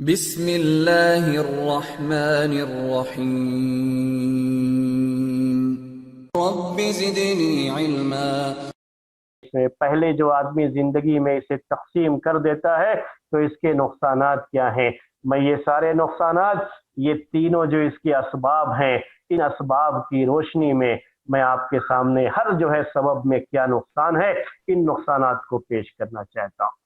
بسم اللہ الرحمن الرحیم رب زدنی علما۔ پہلے جو آدمی زندگی میں اسے تقسیم کر دیتا ہے تو اس کے نقصانات کیا ہیں؟ میں یہ سارے نقصانات، یہ تینوں جو اس کے اسباب ہیں، ان اسباب کی روشنی میں آپ کے سامنے ہر جو ہے سبب میں کیا نقصان ہے، ان نقصانات کو پیش کرنا چاہتا ہوں۔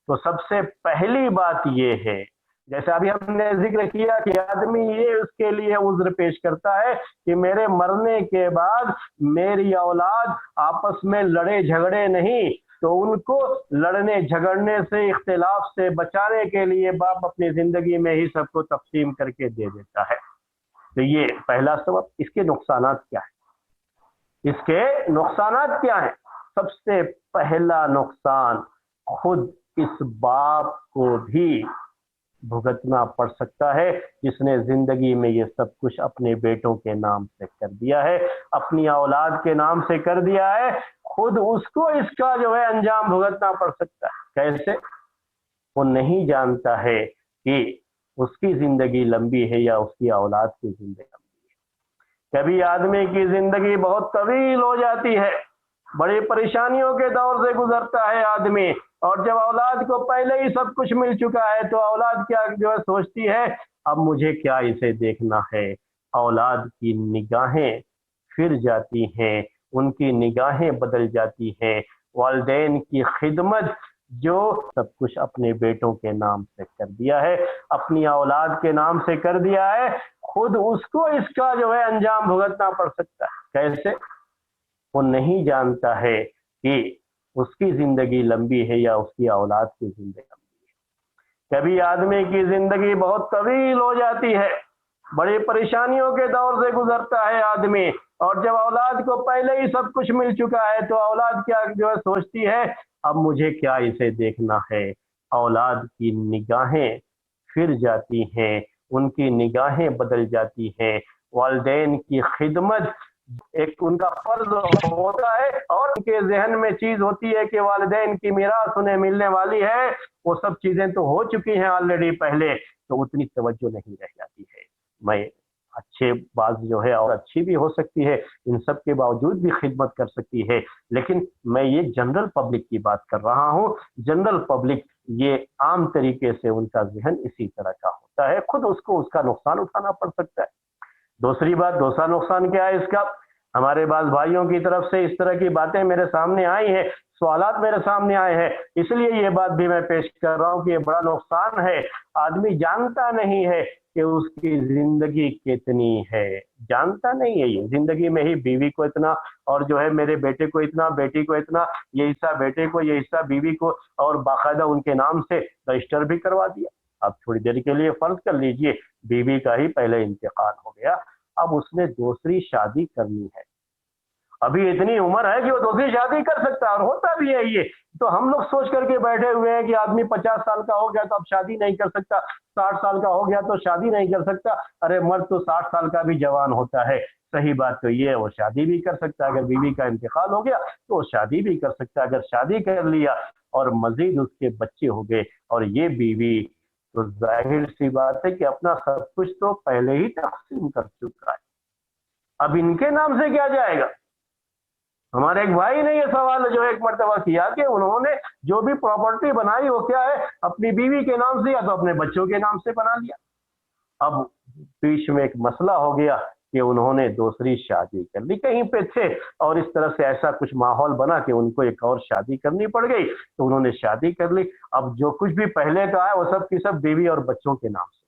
تو سب سے پہلی بات یہ ہے، جیسے ابھی ہم نے ذکر کیا کہ آدمی یہ اس کے لیے عذر پیش کرتا ہے کہ میرے مرنے کے بعد میری اولاد آپس میں لڑے جھگڑے نہیں، تو ان کو لڑنے جھگڑنے سے، اختلاف سے بچانے کے لیے باپ اپنی زندگی میں ہی سب کو تقسیم کر کے دے دیتا ہے۔ تو یہ پہلا سبب۔ اس کے نقصانات کیا ہیں؟ اس کے نقصانات کیا ہیں؟ سب سے پہلا نقصان، خود اس باپ کو بھی بھگتنا پڑ سکتا ہے جس نے زندگی میں یہ سب کچھ اپنے بیٹوں کے نام سے کر دیا ہے، اپنی اولاد کے نام سے کر دیا ہے، خود اس کو اس کا جو ہے انجام بھگتنا پڑ سکتا ہے۔ کیسے؟ وہ نہیں جانتا ہے کہ اس کی زندگی لمبی ہے یا اس کی اولاد کی زندگی لمبی ہے۔ کبھی آدمی کی زندگی بہت طویل ہو جاتی ہے، بڑی پریشانیوں کے دور سے گزرتا ہے آدمی، اور جب اولاد کو پہلے ہی سب کچھ مل چکا ہے تو اولاد کیا جو ہے سوچتی ہے، اب مجھے کیا اسے دیکھنا ہے۔ اولاد کی نگاہیں پھر جاتی ہیں، ان کی نگاہیں بدل جاتی ہیں۔ والدین کی خدمت جو سب کچھ اپنے بیٹوں کے نام سے کر دیا ہے، اپنی اولاد کے نام سے کر دیا ہے، خود اس کو اس کا جو ہے انجام بھگتنا پڑ سکتا ہے۔ کیسے؟ وہ نہیں جانتا ہے کہ اس کی زندگی لمبی ہے یا اس کی اولاد کی زندگی لمبی ہے۔ کبھی آدمی کی زندگی بہت طویل ہو جاتی ہے، بڑی پریشانیوں کے دور سے گزرتا ہے آدمی، اور جب اولاد کو پہلے ہی سب کچھ مل چکا ہے تو اولاد کیا جو ہے سوچتی ہے، اب مجھے کیا اسے دیکھنا ہے۔ اولاد کی نگاہیں پھر جاتی ہیں، ان کی نگاہیں بدل جاتی ہیں۔ والدین کی خدمت ایک ان کا فرض ہوتا ہے، اور ان کے ذہن میں چیز ہوتی ہے کہ والدین کی میراث انہیں ملنے والی ہے، وہ سب چیزیں تو ہو چکی ہیں آلریڈی پہلے، تو اتنی توجہ نہیں رہ جاتی ہے۔ میں اچھے بات جو ہے اور اچھی بھی ہو سکتی ہے، ان سب کے باوجود بھی خدمت کر سکتی ہے، لیکن میں یہ جنرل پبلک کی بات کر رہا ہوں۔ جنرل پبلک یہ عام طریقے سے ان کا ذہن اسی طرح کا ہوتا ہے، خود اس کو اس کا نقصان اٹھانا پڑ سکتا ہے۔ دوسری بات، دوسرا نقصان کیا ہے اس کا؟ ہمارے بعض بھائیوں کی طرف سے اس طرح کی باتیں میرے سامنے آئی ہیں، سوالات میرے سامنے آئے ہیں، اس لیے یہ بات بھی میں پیش کر رہا ہوں کہ یہ بڑا نقصان ہے۔ آدمی جانتا نہیں ہے کہ اس کی زندگی کتنی ہے، جانتا نہیں ہے۔ یہ زندگی میں ہی بیوی کو اتنا، اور جو ہے میرے بیٹے کو اتنا، بیٹی کو اتنا، یہ حصہ بیٹے کو، یہ حصہ بیوی کو، اور باقاعدہ ان کے نام سے رجسٹر بھی کروا دیا۔ اب تھوڑی دیر کے لیے فرض کر لیجئے بیوی کا ہی پہلے انتقال ہو گیا، اب اس نے دوسری شادی کرنی ہے۔ ابھی اتنی عمر ہے کہ وہ دوسری شادی کر سکتا ہے، اور ہوتا بھی ہے یہ۔ تو ہم لوگ سوچ کر کے بیٹھے ہوئے ہیں کہ آدمی 50 سال کا ہو گیا تو اب شادی نہیں کر سکتا، 60 سال کا ہو گیا تو شادی نہیں کر سکتا۔ ارے مرد تو 60 سال کا بھی جوان ہوتا ہے۔ صحیح بات تو یہ ہے، وہ شادی بھی کر سکتا ہے، اگر بیوی کا انتقال ہو گیا تو وہ شادی بھی کر سکتا ہے۔ اگر شادی کر لیا اور مزید اس کے بچے ہو گئے اور یہ بیوی، تو ظاہر سی بات ہے کہ اپنا سب کچھ تو پہلے ہی تقسیم کر چکا ہے، اب ان کے نام سے کیا جائے گا؟ ہمارے ایک بھائی نے یہ سوال جو ایک مرتبہ کیا کہ انہوں نے جو بھی پراپرٹی بنائی وہ کیا ہے، اپنی بیوی کے نام سے یا تو اپنے بچوں کے نام سے بنا لیا۔ اب بیچ میں ایک مسئلہ ہو گیا کہ انہوں نے دوسری شادی کر لی، کہیں پہ تھے اور اس طرح سے ایسا کچھ ماحول بنا کہ ان کو ایک اور شادی کرنی پڑ گئی، تو انہوں نے شادی کر لی۔ اب جو کچھ بھی پہلے کا ہے وہ سب کی سب بیوی اور بچوں کے نام سے۔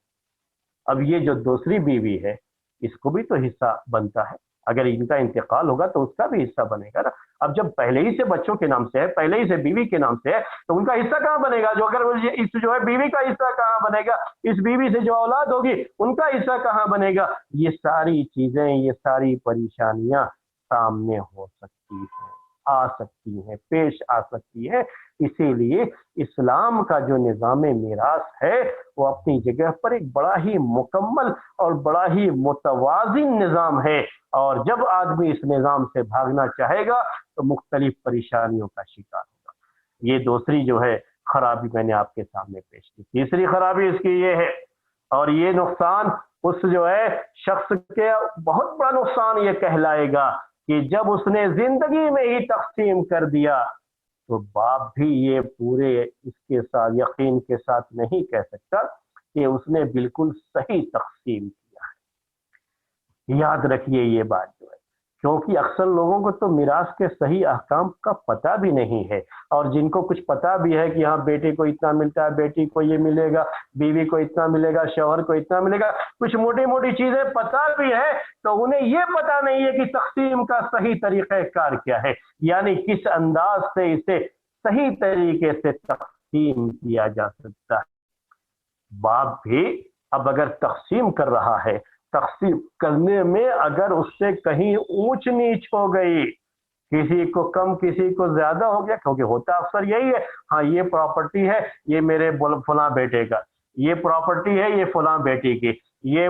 اب یہ جو دوسری بیوی ہے اس کو بھی تو حصہ بنتا ہے، اگر ان کا انتقال ہوگا تو اس کا بھی حصہ بنے گا نا۔ اب جب پہلے ہی سے بچوں کے نام سے ہے، پہلے ہی سے بیوی کے نام سے ہے، تو ان کا حصہ کہاں بنے گا؟ جو اگر اس جو ہے بیوی کا حصہ کہاں بنے گا؟ اس بیوی سے جو اولاد ہوگی ان کا حصہ کہاں بنے گا؟ یہ ساری چیزیں، یہ ساری پریشانیاں سامنے ہو سکتی ہیں، آ سکتی ہیں، پیش آ سکتی ہے۔ اسی لیے اسلام کا جو نظام میراث ہے وہ اپنی جگہ پر ایک بڑا ہی مکمل اور بڑا ہی متوازن نظام ہے، اور جب آدمی اس نظام سے بھاگنا چاہے گا تو مختلف پریشانیوں کا شکار ہوگا۔ یہ دوسری جو ہے خرابی میں نے آپ کے سامنے پیش کی۔ تیسری خرابی اس کی یہ ہے، اور یہ نقصان اس جو ہے شخص کے بہت بڑا نقصان یہ کہلائے گا کہ جب اس نے زندگی میں ہی تقسیم کر دیا تو باپ بھی یہ پورے اس کے ساتھ یقین کے ساتھ نہیں کہہ سکتا کہ اس نے بالکل صحیح تقسیم کیا ہے۔ یاد رکھیے یہ بات جو ہے، کیونکہ اکثر لوگوں کو تو میراث کے صحیح احکام کا پتہ بھی نہیں ہے، اور جن کو کچھ پتہ بھی ہے کہ ہاں بیٹے کو اتنا ملتا ہے، بیٹی کو یہ ملے گا، بیوی کو اتنا ملے گا، شوہر کو اتنا ملے گا، کچھ موٹی موٹی چیزیں پتہ بھی ہے، تو انہیں یہ پتہ نہیں ہے کہ تقسیم کا صحیح طریقہ کار کیا ہے، یعنی کس انداز سے اسے صحیح طریقے سے تقسیم کیا جا سکتا ہے۔ باپ بھی اب اگر تقسیم کر رہا ہے، تقسیم کرنے میں اگر اس سے کہیں اونچ نیچ ہو گئی، کسی کو کم کسی کو زیادہ ہو گیا، کیونکہ ہوتا اکثر یہی ہے، ہاں یہ پراپرٹی ہے یہ میرے فلاں بیٹے کا، یہ پراپرٹی ہے یہ فلاں بیٹی کی، یہ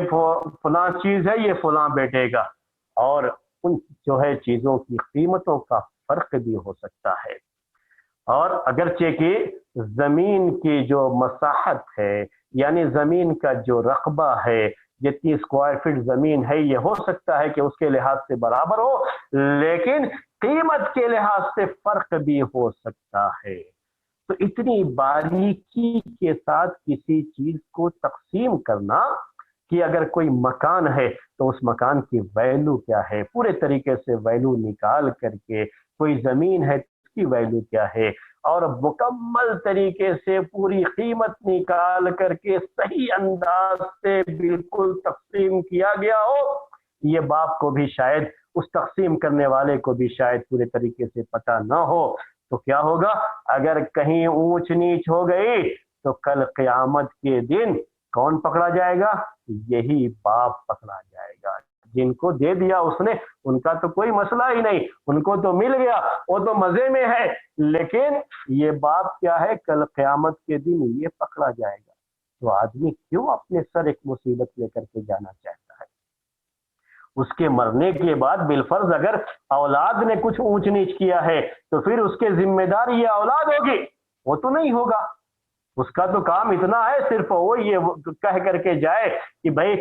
فلاں چیز ہے یہ فلاں بیٹے کا، اور ان جو ہے چیزوں کی قیمتوں کا فرق بھی ہو سکتا ہے۔ اور اگرچہ کہ زمین کی جو مساحت ہے، یعنی زمین کا جو رقبہ ہے، جتنی اسکوائر فٹ زمین ہے، یہ ہو سکتا ہے کہ اس کے لحاظ سے برابر ہو، لیکن قیمت کے لحاظ سے فرق بھی ہو سکتا ہے۔ تو اتنی باریکی کے ساتھ کسی چیز کو تقسیم کرنا کہ اگر کوئی مکان ہے تو اس مکان کی ویلیو کیا ہے، پورے طریقے سے ویلیو نکال کر کے، کوئی زمین ہے اس کی ویلیو کیا ہے، اور مکمل طریقے سے پوری قیمت نکال کر کے صحیح انداز سے بالکل تقسیم کیا گیا ہو، یہ باپ کو بھی شاید، اس تقسیم کرنے والے کو بھی شاید پورے طریقے سے پتہ نہ ہو، تو کیا ہوگا اگر کہیں اونچ نیچ ہو گئی تو کل قیامت کے دن کون پکڑا جائے گا؟ یہی باپ پکڑا جائے گا۔ جن کو دے دیا اس نے، ان کا تو کوئی مسئلہ ہی نہیں، ان کو تو مل گیا، وہ تو مزے میں ہے، لیکن یہ باپ کیا ہے، کل قیامت کے دن یہ پکڑا جائے گا۔ تو آدمی کیوں اپنے سر ایک مصیبت لے کر کے جانا چاہتا ہے؟ اس کے مرنے کے بعد بالفرض اگر اولاد نے کچھ اونچ نیچ کیا ہے تو پھر اس کے ذمہ دار یہ اولاد ہوگی؟ وہ تو نہیں ہوگا۔ اس کا تو کام اتنا ہے، صرف وہ یہ کہہ کر کے جائے کہ بھائی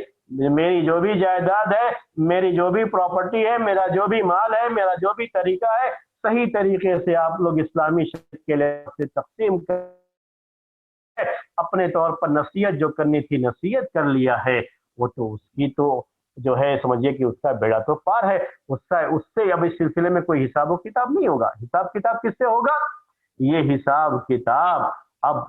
میری جو بھی جائیداد ہے، میری جو بھی پراپرٹی ہے، میرا جو بھی مال ہے، میرا جو بھی طریقہ ہے، صحیح طریقے سے آپ لوگ اسلامی شریعت کے لحاظ سے تقسیم کر، اپنے طور پر نصیحت جو کرنی تھی نصیحت کر لیا ہے، وہ تو اس کی تو جو ہے سمجھیے کہ اس کا بیڑا تو پار ہے، اس سے اب اس سلسلے میں کوئی حساب و کتاب نہیں ہوگا۔ حساب کتاب کس سے ہوگا؟ یہ حساب کتاب اب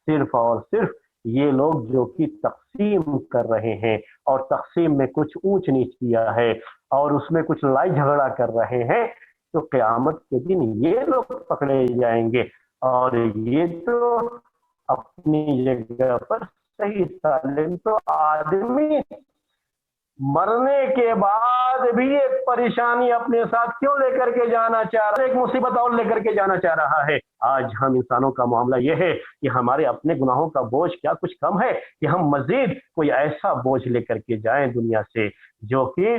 صرف اور صرف یہ لوگ جو کہ تقسیم کر رہے ہیں اور تقسیم میں کچھ اونچ نیچ کیا ہے اور اس میں کچھ لڑائی جھگڑا کر رہے ہیں، تو قیامت کے دن یہ لوگ پکڑے جائیں گے، اور یہ تو اپنی جگہ پر صحیح سالم تو آدمی مرنے کے بعد بھی ایک پریشانی اپنے ساتھ کیوں لے کر کے جانا چاہ رہا ہے، ایک مصیبت اور لے کر کے جانا چاہ رہا ہے۔ آج ہم انسانوں کا معاملہ یہ ہے کہ ہمارے اپنے گناہوں کا بوجھ کیا کچھ کم ہے کہ ہم مزید کوئی ایسا بوجھ لے کر کے جائیں دنیا سے جو کہ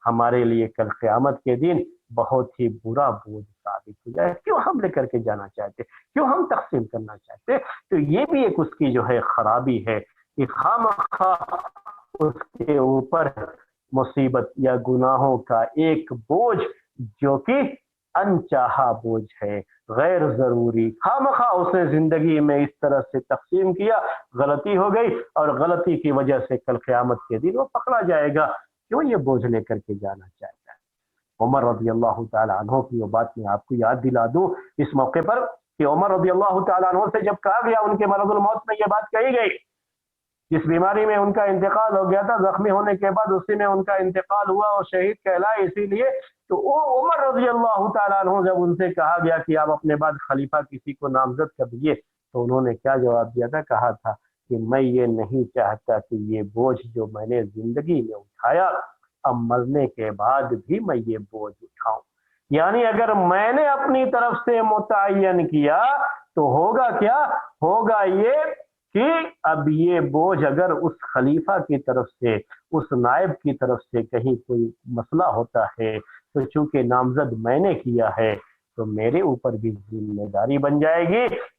ہمارے لیے کل قیامت کے دن بہت ہی برا بوجھ ثابت ہو جائے۔ کیوں ہم لے کر کے جانا چاہتے، کیوں ہم تقسیم کرنا چاہتے؟ تو یہ بھی ایک اس کی جو ہے خرابی ہے کہ خواہ اس کے اوپر مصیبت یا گناہوں کا ایک بوجھ جو کہ انچاہا بوجھ ہے، غیر ضروری، خامخواہ اس نے زندگی میں اس طرح سے تقسیم کیا، غلطی ہو گئی، اور غلطی کی وجہ سے کل قیامت کے دن وہ پکڑا جائے گا۔ کیوں یہ بوجھ لے کر کے جانا چاہتا ہے؟ عمر رضی اللہ تعالی عنہ کی وہ بات میں آپ کو یاد دلا دوں اس موقع پر کہ عمر رضی اللہ تعالی عنہ سے جب کہا گیا، ان کے مرض الموت میں یہ بات کہی گئی، جس بیماری میں ان کا انتقال ہو گیا تھا، زخمی ہونے کے بعد اسی میں ان کا انتقال ہوا اور شہید کہلائے، اسی لیے تو عمر رضی اللہ تعالیٰ عنہ جب ان سے کہا گیا کہ آپ اپنے بعد خلیفہ کسی کو نامزد کر دیجیے، تو انہوں نے کیا جواب دیا تھا؟ کہا تھا کہ میں یہ نہیں چاہتا کہ یہ بوجھ جو میں نے زندگی میں اٹھایا، اب مرنے کے بعد بھی میں یہ بوجھ اٹھاؤں۔ یعنی اگر میں نے اپنی طرف سے متعین کیا تو ہوگا کیا؟ ہوگا یہ کہ اب یہ بوجھ اگر اس خلیفہ کی طرف سے، اس نائب کی طرف سے کہیں کوئی مسئلہ ہوتا ہے تو چونکہ نامزد میں نے کیا ہے تو میرے اوپر بھی ذمہ داری بن جائے گی،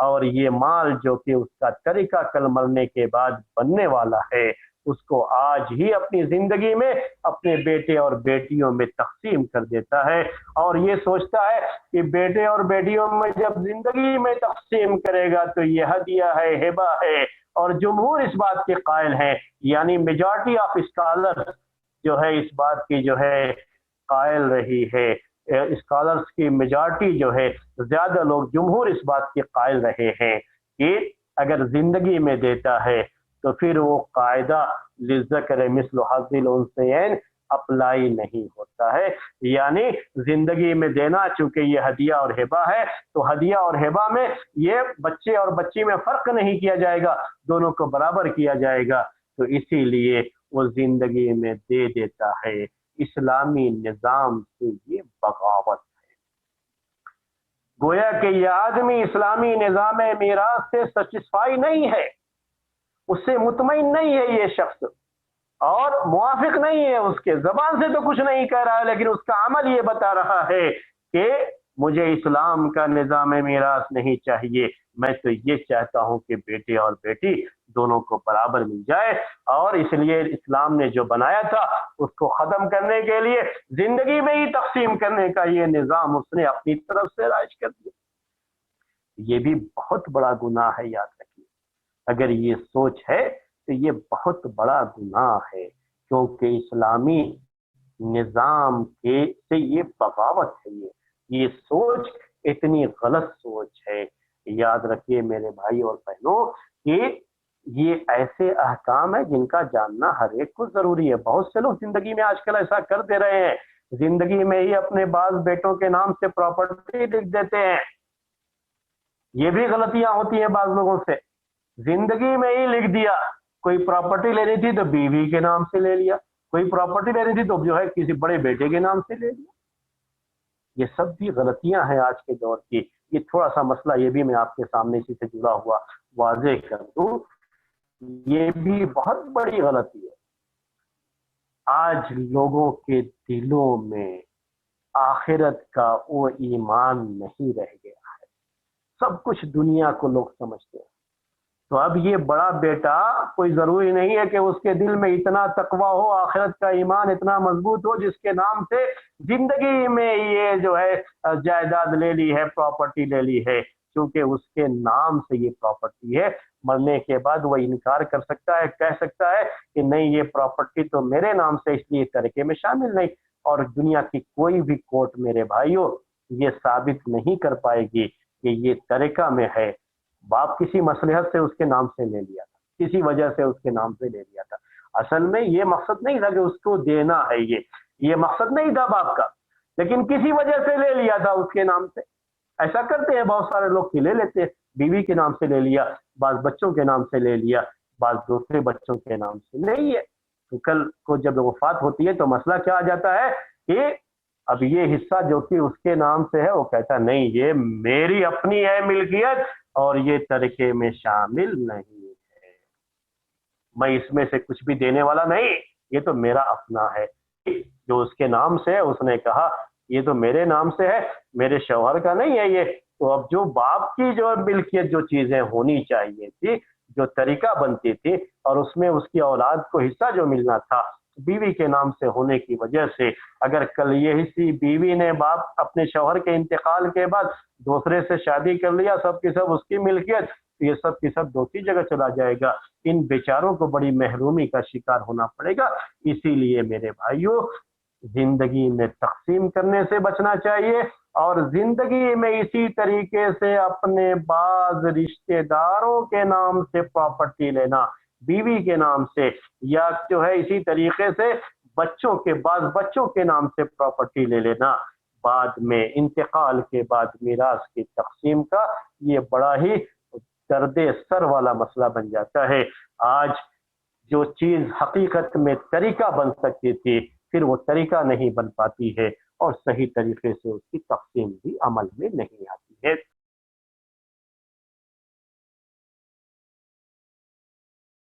اور یہ مال جو کہ اس کا ترکہ کل مرنے کے بعد بننے والا ہے اس کو آج ہی اپنی زندگی میں اپنے بیٹے اور بیٹیوں میں تقسیم کر دیتا ہے، اور یہ سوچتا ہے کہ بیٹے اور بیٹیوں میں جب زندگی میں تقسیم کرے گا تو یہ ہدیہ ہے، ہبہ ہے۔ اور جمہور اس بات کے قائل ہیں، یعنی میجارٹی آف اسکالر جو ہے اس بات کی جو ہے قائل رہی ہے، اسکالرس کی میجارٹی جو ہے زیادہ لوگ جمہور اس بات کے قائل رہے ہیں کہ اگر زندگی میں دیتا ہے تو پھر وہ قاعدہ للذکر مثل حظ الانثیین اپلائی نہیں ہوتا ہے، یعنی زندگی میں دینا چونکہ یہ ہدیہ اور ہبہ ہے تو ہدیہ اور ہبہ میں یہ بچے اور بچی میں فرق نہیں کیا جائے گا، دونوں کو برابر کیا جائے گا، تو اسی لیے وہ زندگی میں دے دیتا ہے۔ اسلامی نظام سے یہ بغاوت ہے، گویا کہ یہ آدمی اسلامی نظام میراث سے سیٹسفائی نہیں ہے، اس سے مطمئن نہیں ہے یہ شخص، اور موافق نہیں ہے، اس کے زبان سے تو کچھ نہیں کہہ رہا ہے لیکن اس کا عمل یہ بتا رہا ہے کہ مجھے اسلام کا نظام میراث نہیں چاہیے، میں تو یہ چاہتا ہوں کہ بیٹے اور بیٹی دونوں کو برابر مل جائے، اور اس لیے اسلام نے جو بنایا تھا اس کو ختم کرنے کے لیے زندگی میں ہی تقسیم کرنے کا یہ نظام اس نے اپنی طرف سے رائج کر دیا۔ یہ بھی بہت بڑا گناہ ہے، یاد رکھیے، اگر یہ سوچ ہے تو یہ بہت بڑا گناہ ہے، کیونکہ اسلامی نظام کے سے یہ بغاوت ہے، یہ سوچ اتنی غلط سوچ ہے۔ یاد رکھیے میرے بھائی اور بہنوں کہ یہ ایسے احکام ہیں جن کا جاننا ہر ایک کو ضروری ہے۔ بہت سے لوگ زندگی میں آج کل ایسا کر دے رہے ہیں، زندگی میں ہی اپنے بعض بیٹوں کے نام سے پراپرٹی لکھ دیتے ہیں، یہ بھی غلطیاں ہوتی ہیں بعض لوگوں سے۔ زندگی میں ہی لکھ دیا، کوئی پراپرٹی لینی تھی تو بیوی کے نام سے لے لیا، کوئی پراپرٹی لینی تھی تو جو ہے کسی بڑے بیٹے کے نام سے لے لیا۔ یہ سب بھی غلطیاں ہیں آج کے دور کی۔ یہ تھوڑا سا مسئلہ یہ بھی میں آپ کے سامنے اسی سے جڑا ہوا واضح کر دوں، یہ بھی بہت بڑی غلطی ہے۔ آج لوگوں کے دلوں میں آخرت کا وہ ایمان نہیں رہ گیا ہے، سب کچھ دنیا کو لوگ سمجھتے ہیں۔ تو اب یہ بڑا بیٹا کوئی ضروری نہیں ہے کہ اس کے دل میں اتنا تقوی ہو، آخرت کا ایمان اتنا مضبوط ہو جس کے نام سے زندگی میں یہ جو ہے جائیداد لے لی ہے، پراپرٹی لے لی ہے، کیونکہ اس کے نام سے یہ پراپرٹی ہے۔ مرنے کے بعد وہ انکار کر سکتا ہے، کہہ سکتا ہے کہ نہیں یہ پراپرٹی تو میرے نام سے اس لیے ترکے میں شامل نہیں، اور دنیا کی کوئی بھی کورٹ میرے بھائیوں یہ ثابت نہیں کر پائے گی کہ یہ ترکہ میں ہے۔ باپ کسی مصلحت سے اس کے نام سے لے لیا تھا، کسی وجہ سے اس کے نام سے لے لیا تھا، اصل میں یہ مقصد نہیں تھا کہ اس کو دینا ہے، یہ مقصد نہیں تھا باپ کا، لیکن کسی وجہ سے لے لیا تھا اس کے نام سے۔ ایسا کرتے ہیں بہت سارے لوگ کہ لے لیتے ہیں، بیوی کے نام سے لے لیا، بعض بچوں کے نام سے لے لیا، بعض دوسرے بچوں کے نام سے نہیں ہے۔ تو کل کو جب وفات ہوتی ہے تو مسئلہ کیا آ جاتا ہے کہ اب یہ حصہ جو کہ اس کے نام سے ہے وہ کہتا نہیں یہ میری اپنی ہے ملکیت اور یہ ترکے میں شامل نہیں ہے، میں اس میں سے کچھ بھی دینے والا نہیں، یہ تو میرا اپنا ہے، جو اس کے نام سے ہے اس نے کہا یہ تو میرے نام سے ہے، میرے شوہر کا نہیں ہے یہ۔ تو اب جو باپ کی جو ملکیت جو چیزیں ہونی چاہیے تھی، جو طریقہ بنتی تھی، اور اس میں اس کی اولاد کو حصہ جو ملنا تھا بیوی کے نام سے ہونے کی وجہ سے، اگر کل یہ حصہ بیوی نے باپ اپنے شوہر کے انتقال کے بعد دوسرے سے شادی کر لیا، سب کی سب اس کی ملکیت، یہ سب کی سب دوسری جگہ چلا جائے گا، ان بیچاروں کو بڑی محرومی کا شکار ہونا پڑے گا۔ اسی لیے میرے بھائیوں زندگی میں تقسیم کرنے سے بچنا چاہیے، اور زندگی میں اسی طریقے سے اپنے بعض رشتہ داروں کے نام سے پراپرٹی لینا، بیوی کے نام سے، یا جو ہے اسی طریقے سے بچوں کے نام سے پراپرٹی لے لینا، بعد میں انتقال کے بعد میراث کی تقسیم کا یہ بڑا ہی درد سر والا مسئلہ بن جاتا ہے۔ آج جو چیز حقیقت میں طریقہ بن سکتی تھی پھر وہ طریقہ نہیں بن پاتی ہے، اور صحیح طریقے سے اس کی تقسیم بھی عمل میں نہیں آتی ہے۔